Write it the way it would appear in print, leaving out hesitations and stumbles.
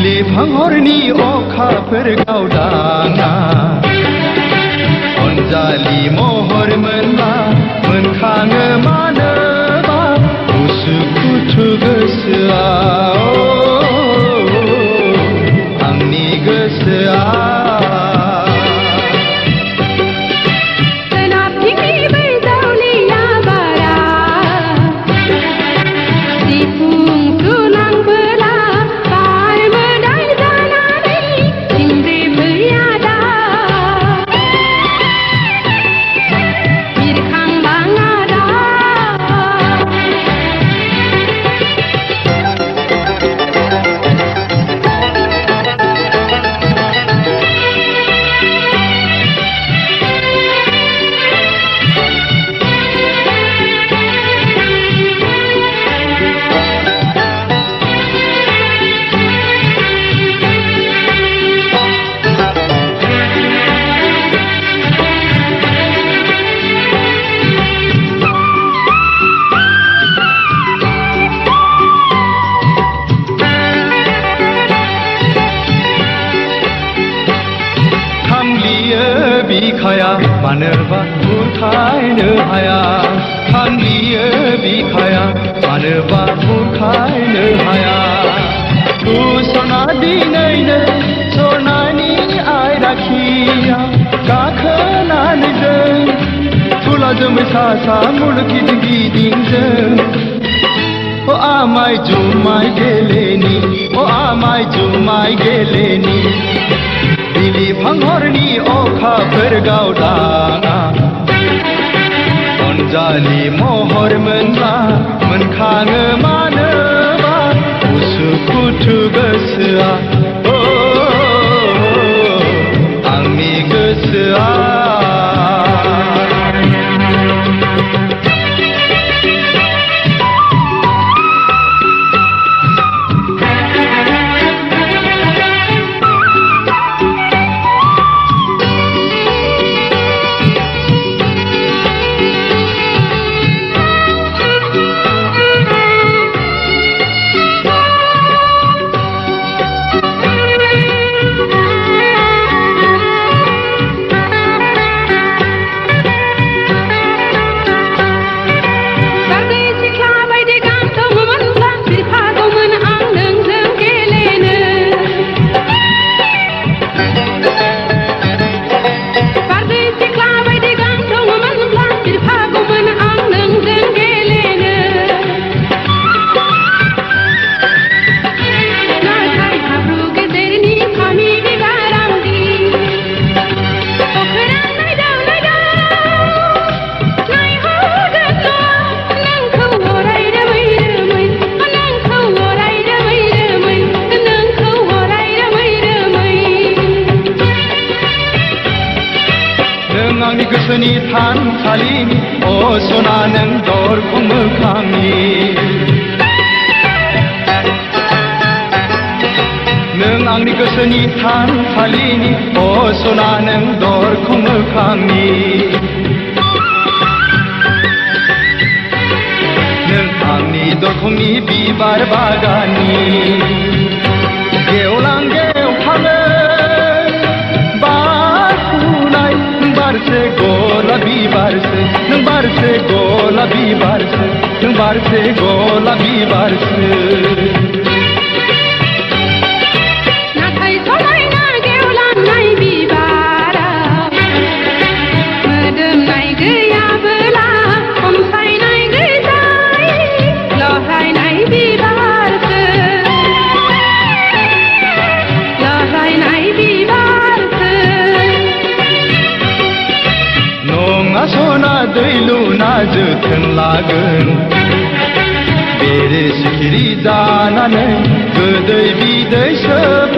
बिलिफां हरनि अखाफोर गावदाङा अनजालि महर मोनबा मोनखाङो मानोबा उसुखुथु गोसोआ आंनि गोसोआ बिखाया मानोबा बुरखायनो हाया थांलियो बिखाया मानोबा बुरखायनो हाया उसना दिनैनो सरनानि आयराखिया गाखोनानै जों थुला जोमै सा सा मुलुग गिदिं गिदिंजों अ आमाय जुमाय गेलेनि अ आमाय जुमाय गेलेनि बिलिफां हरनि अखाफोर गावदाङा अनजालि महर मोनबा मोनखाङो मानोबा उसुखुथु गोसोआ आंनि गोसोआ आंनि गोसोनि थानसालिनि असना नों दरखं मोखांनि नों आंनि गोसोनि थानसालिनि असना नों दरखं मोखांनि नों आंनि दरखंनि बिबार बागाननि गेवलां गेवथाङो बारसे गलाबी बारसे नों बारसे गलाबी बारसे नों बारसे गलाबी बारसे नाथाय समायना गेवलांनाय बिबारा मोदोमनाय गैयाबोला खमसायनाय गैजाय लहायनाय बिबारसो लहायनाय बिबारसो सना दै लुना जोथोन लागोन बेरे सिखिरि जानानै गोदै बिदै सोब